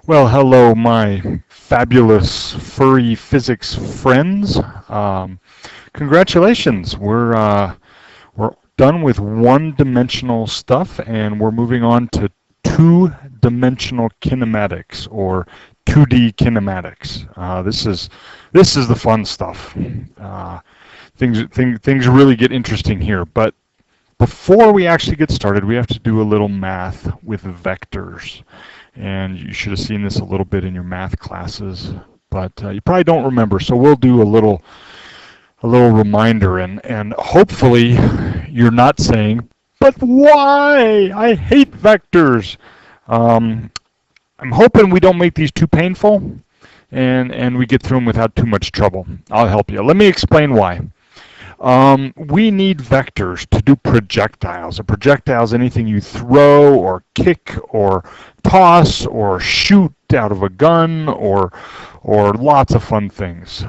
Well, hello, my fabulous furry physics friends. Um, Congratulations, we're done with one-dimensional stuff, and we're moving on to two-dimensional kinematics or 2D kinematics. This is the fun stuff. Things really get interesting here, but before we actually get started, we have to do a little math with vectors. And you should have seen this a little bit in your math classes, but you probably don't remember. So we'll do a little reminder, and hopefully you're not saying, "But why? I hate vectors." Um, I'm hoping we don't make these too painful, and we get through them without too much trouble. I'll help you. Let me explain why. We need vectors to do projectiles. A projectile is anything you throw or kick or toss or shoot out of a gun or lots of fun things.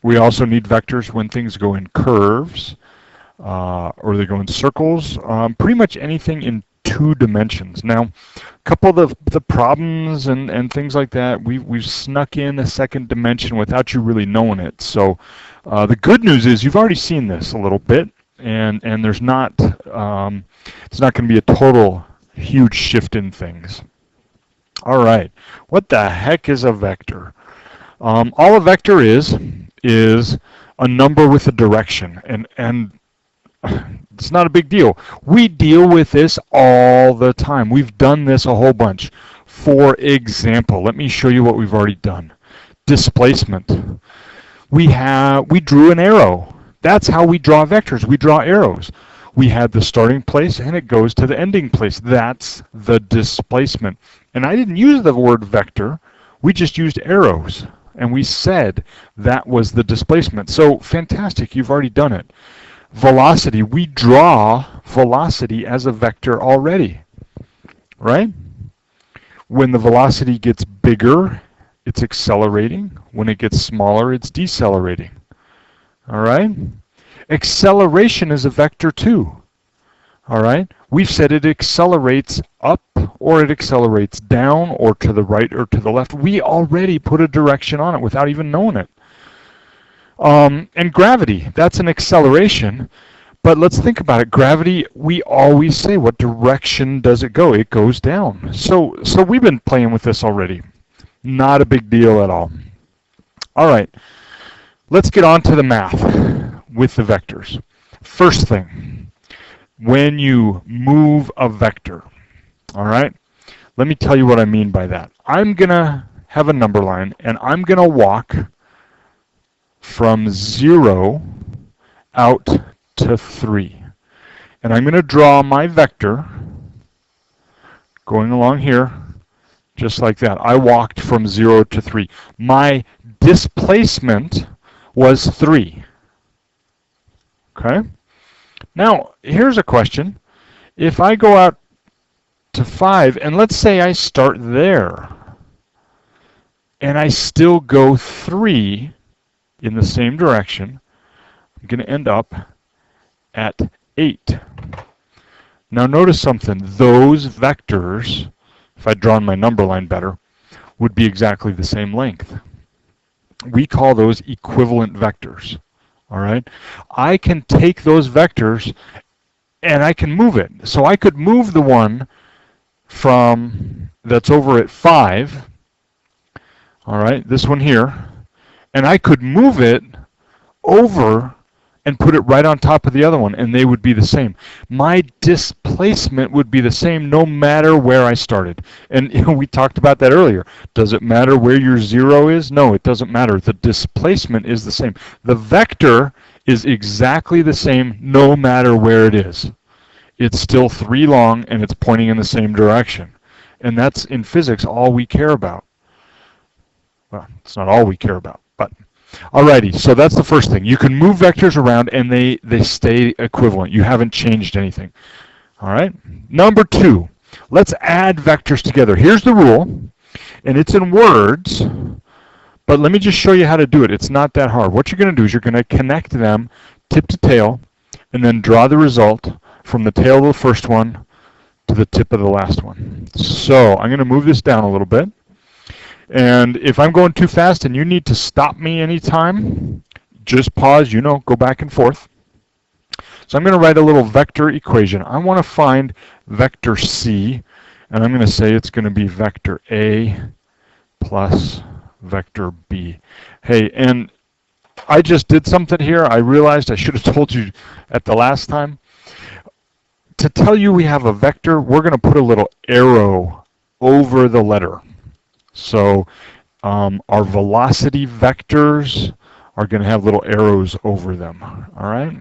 We also need vectors when things go in curves or they go in circles. Pretty much anything in two dimensions. Now, a couple of the problems and things like that, we've snuck in a second dimension without you really knowing it. So the good news is you've already seen this a little bit, and there's not it's not going to be a total huge shift in things. All right, what the heck is a vector? All a vector is a number with a direction, and it's not a big deal. We deal with this all the time. We've done this a whole bunch. For example, let me show you what we've already done. Displacement. We drew an arrow. That's how we draw vectors. We draw arrows. We had the starting place and it goes to the ending place. That's the displacement. And I didn't use the word vector. We just used arrows. And we said that was the displacement. So fantastic, you've already done it. Velocity, we draw velocity as a vector already, right? When the velocity gets bigger, it's accelerating. When it gets smaller, it's decelerating. All right? Acceleration is a vector too. All right? We've said it accelerates up or it accelerates down or to the right or to the left. We already put a direction on it without even knowing it. And gravity, that's an acceleration. But let's think about it. Gravity, we always say, what direction does it go? It goes down. So we've been playing with this already. Not a big deal at all. All right, let's get on to the math with the vectors. First thing, when you move a vector, all right, let me tell you what I mean by that. I'm going to have a number line, and I'm going to walk from 0 out to 3. And I'm going to draw my vector going along here, just like that. I walked from 0 to 3. My displacement was 3. Okay? Now, here's a question. If I go out to 5, and let's say I start there, and I still go 3 in the same direction, I'm going to end up at 8. Now notice something. Those vectors, if I'd drawn my number line better, would be exactly the same length. We call those equivalent vectors. All right? I can take those vectors and I can move it. So I could move the one from that's over at 5, all right, this one here, and I could move it over and put it right on top of the other one, and they would be the same. My displacement would be the same no matter where I started. And we talked about that earlier. Does it matter where your 0 is? No, it doesn't matter. The displacement is the same. The vector is exactly the same no matter where it is. It's still 3 long, and it's pointing in the same direction. And that's, in physics, all we care about. Well, it's not all we care about, but alrighty, so that's the first thing. You can move vectors around and they stay equivalent. You haven't changed anything. Alright? Number 2, let's add vectors together. Here's the rule, and it's in words, but let me just show you how to do it. It's not that hard. What you're going to do is you're going to connect them tip to tail and then draw the result from the tail of the first one to the tip of the last one. So I'm going to move this down a little bit. And if I'm going too fast and you need to stop me anytime, just pause, go back and forth. So I'm going to write a little vector equation. I want to find vector C, and I'm going to say it's going to be vector A plus vector B. Hey, and I just did something here. I realized I should have told you at the last time. To tell you we have a vector, we're going to put a little arrow over the letter. So our velocity vectors are going to have little arrows over them. All right?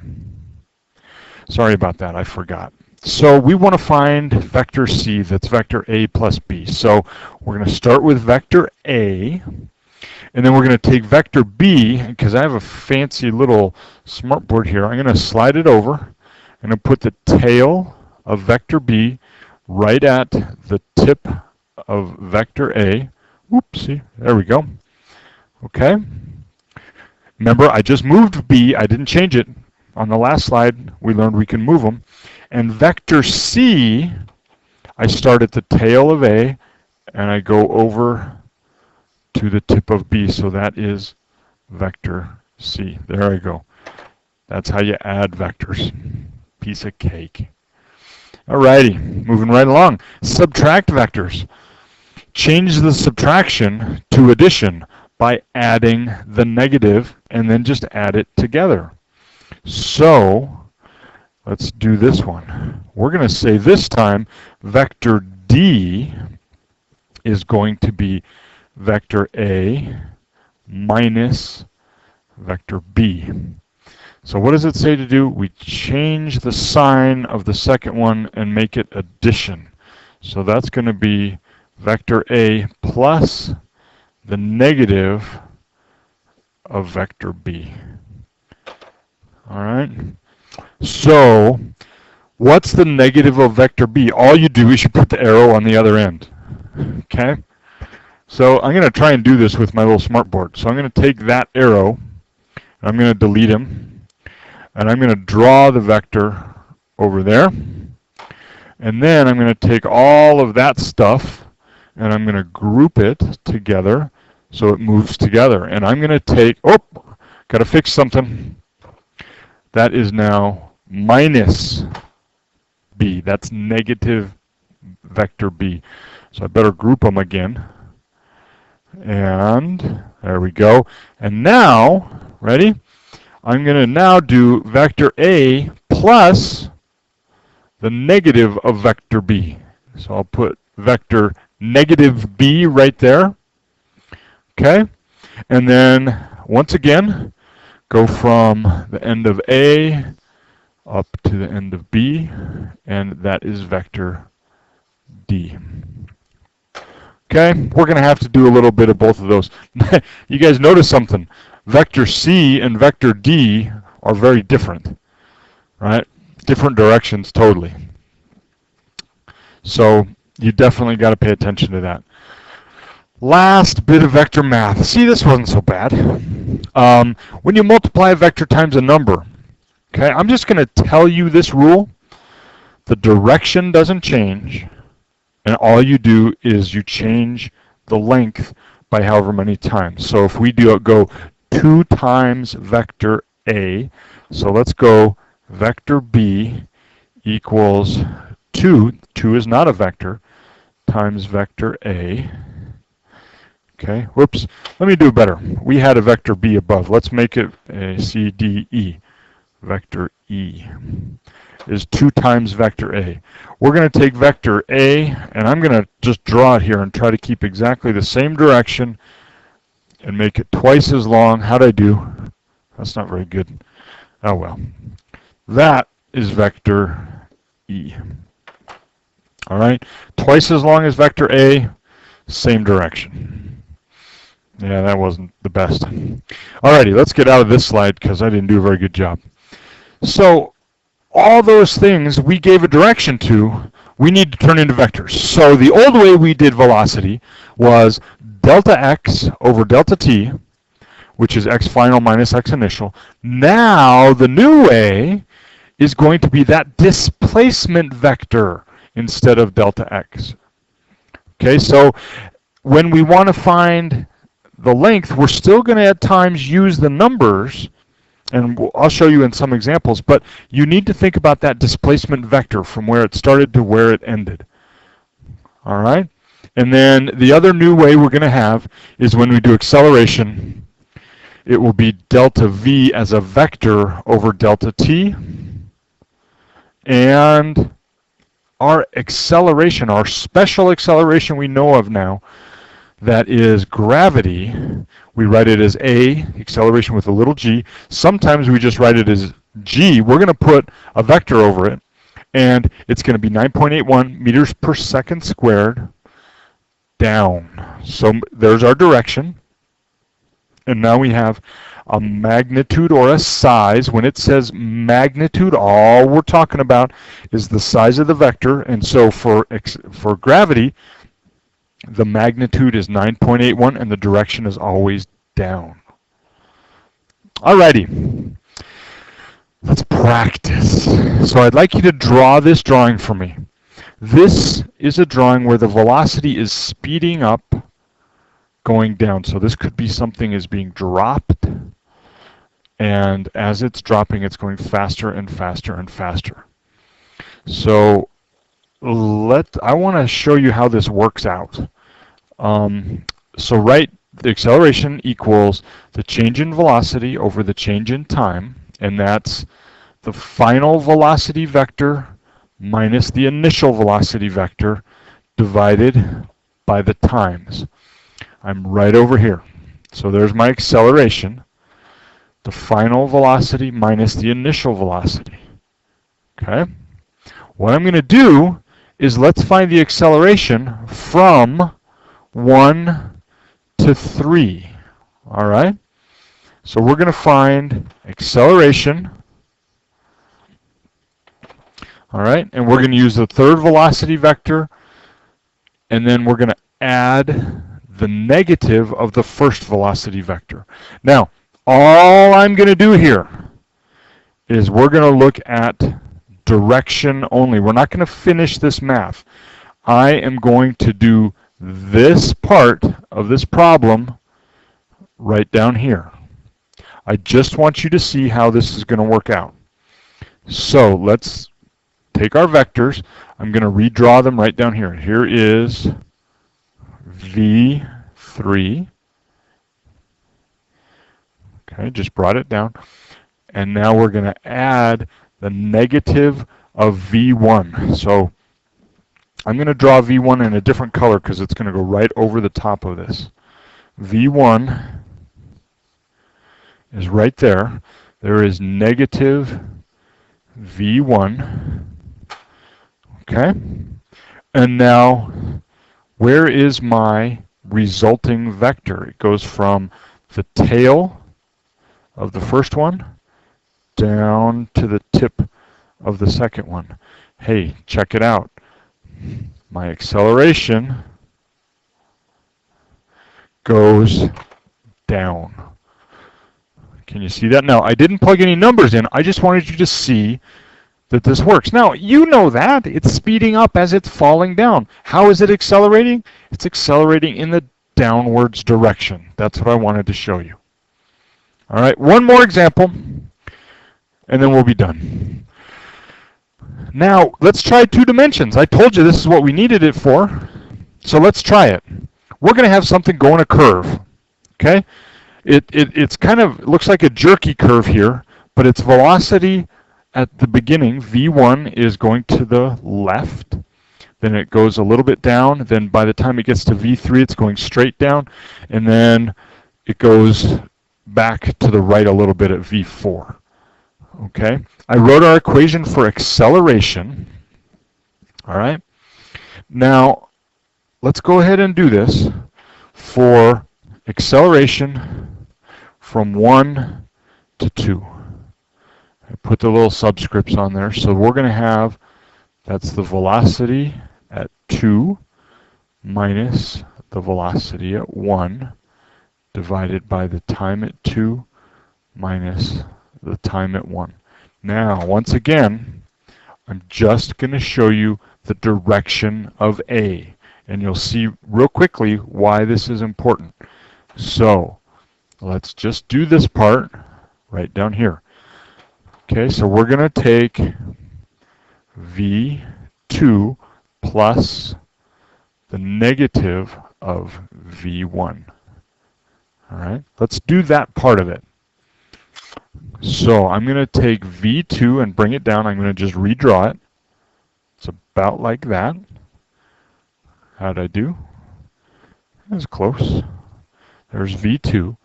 Sorry about that, I forgot. So we want to find vector C, that's vector A plus B. So we're going to start with vector A, and then we're going to take vector B, because I have a fancy little smartboard here. I'm going to slide it over. I'm going to put the tail of vector B right at the tip of vector A. Whoopsie, there we go. Okay. Remember, I just moved B, I didn't change it. On the last slide, we learned we can move them. And vector C, I start at the tail of A, and I go over to the tip of B. So that is vector C. There I go. That's how you add vectors. Piece of cake. Alrighty, moving right along. Subtract vectors. Change the subtraction to addition by adding the negative and then just add it together. So let's do this one. We're going to say this time vector D is going to be vector A minus vector B. So what does it say to do? We change the sign of the second one and make it addition. So that's going to be vector A plus the negative of vector B. All right. So what's the negative of vector B? All you do is you put the arrow on the other end. Okay. So I'm going to try and do this with my little smartboard. So I'm going to take that arrow, and I'm going to delete him, and I'm going to draw the vector over there. And then I'm going to take all of that stuff, and I'm going to group it together so it moves together. And I'm going to take, got to fix something. That is now minus B. That's negative vector B. So I better group them again. And there we go. And now, ready? I'm going to now do vector A plus the negative of vector B. So I'll put vector negative B right there. Okay? And then, once again, go from the end of A up to the end of B, and that is vector D. Okay, we're going to have to do a little bit of both of those. You guys notice something. Vector C and vector D are very different, right? Different directions totally. So you definitely got to pay attention to that. Last bit of vector math. See, this wasn't so bad. When you multiply a vector times a number, okay, I'm just going to tell you this rule. The direction doesn't change, and all you do is you change the length by however many times. So if we go 2 times vector A, so let's go vector B equals 2. 2 is not a vector, times vector A. Okay, whoops. Let me do better. We had a vector B above. Let's make it a C, D, E. Vector E is 2 times vector A. We're going to take vector A, and I'm going to just draw it here and try to keep exactly the same direction and make it twice as long. How'd I do? That's not very good. Oh well. That is vector E. All right, twice as long as vector A, same direction. Yeah, that wasn't the best. Alrighty, let's get out of this slide because I didn't do a very good job. So all those things we gave a direction to, we need to turn into vectors. So the old way we did velocity was delta x over delta t, which is x final minus x initial. Now the new way is going to be that displacement vector instead of delta x. Okay, so when we want to find the length, we're still going to at times use the numbers, and I'll show you in some examples, but you need to think about that displacement vector from where it started to where it ended. All right? And then the other new way we're going to have is when we do acceleration, it will be delta v as a vector over delta t. And our acceleration, our special acceleration we know of now, that is gravity, we write it as a, acceleration with a little g. Sometimes we just write it as g. We're going to put a vector over it, and it's going to be 9.81 meters per second squared down. So there's our direction. And now we have a magnitude or a size. When it says magnitude, all we're talking about is the size of the vector. And so for gravity, the magnitude is 9.81 and the direction is always down. Alrighty, let's practice. So I'd like you to draw this drawing for me. This is a drawing where the velocity is speeding up, going down. So this could be something is being dropped, and as it's dropping, it's going faster and faster and faster. So I want to show you how this works out. So write the acceleration equals the change in velocity over the change in time, and that's the final velocity vector minus the initial velocity vector divided by the times. I'm right over here. So there's my acceleration, the final velocity minus the initial velocity. Okay? What I'm going to do is let's find the acceleration from 1 to 3. All right? So we're going to find acceleration. All right? And we're going to use the third velocity vector, and then we're going to add the negative of the first velocity vector. Now, all I'm going to do here is we're going to look at direction only. We're not going to finish this math. I am going to do this part of this problem right down here. I just want you to see how this is going to work out. So let's take our vectors. I'm going to redraw them right down here. Here is V3. Okay, just brought it down. And now we're going to add the negative of V1. So I'm going to draw V1 in a different color because it's going to go right over the top of this. V1 is right there. There is negative V1. Okay? And now, where is my resulting vector? It goes from the tail of the first one down to the tip of the second one. Hey, check it out. My acceleration goes down. Can you see that? Now, I didn't plug any numbers in. I just wanted you to see that this works. Now, you know that. It's speeding up as it's falling down. How is it accelerating? It's accelerating in the downwards direction. That's what I wanted to show you. All right, one more example, and then we'll be done. Now, let's try 2 dimensions. I told you this is what we needed it for, so let's try it. We're going to have something go in a curve, okay? It's kind of looks like a jerky curve here, but its velocity at the beginning, V1, is going to the left. Then it goes a little bit down. Then by the time it gets to V3, it's going straight down. And then it goes back to the right a little bit at V4. Okay? I wrote our equation for acceleration. All right? Now, let's go ahead and do this for acceleration from 1 to 2. I put the little subscripts on there. So we're going to have, that's the velocity at 2 minus the velocity at 1 divided by the time at 2 minus the time at 1. Now, once again, I'm just going to show you the direction of A. And you'll see real quickly why this is important. So let's just do this part right down here. Okay, so we're going to take V2 plus the negative of V1. All right, let's do that part of it. So I'm going to take V2 and bring it down. I'm going to just redraw it. It's about like that. How'd I do? That's close. There's V2.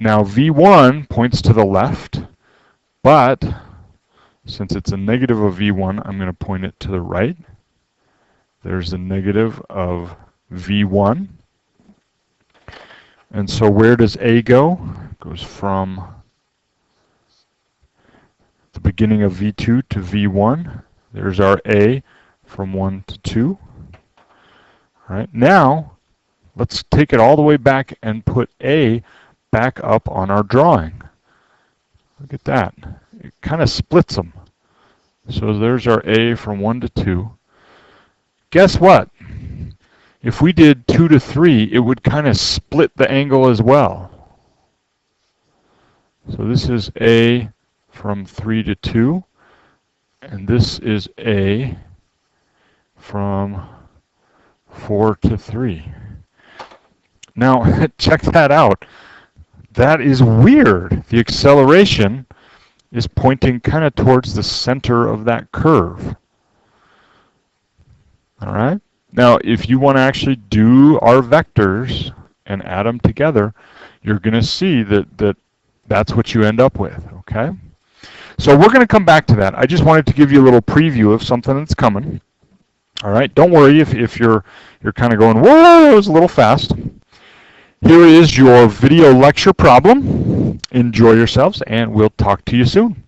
Now V1 points to the left, but since it's a negative of V1, I'm going to point it to the right. There's a negative of V1. And so where does A go? It goes from the beginning of V2 to V1. There's our A from 1 to 2. All right, now let's take it all the way back and put A back up on our drawing. Look at that. It kind of splits them. So there's our A from 1 to 2. Guess what? If we did 2 to 3, it would kind of split the angle as well. So this is A from 3 to 2, and this is A from 4 to 3. Now, check that out. That is weird. The acceleration is pointing kind of towards the center of that curve. All right? Now, if you want to actually do our vectors and add them together, you're going to see that that's what you end up with, okay? So we're going to come back to that. I just wanted to give you a little preview of something that's coming. All right, don't worry if you're kind of going, whoa, it was a little fast. Here is your video lecture problem. Enjoy yourselves, and we'll talk to you soon.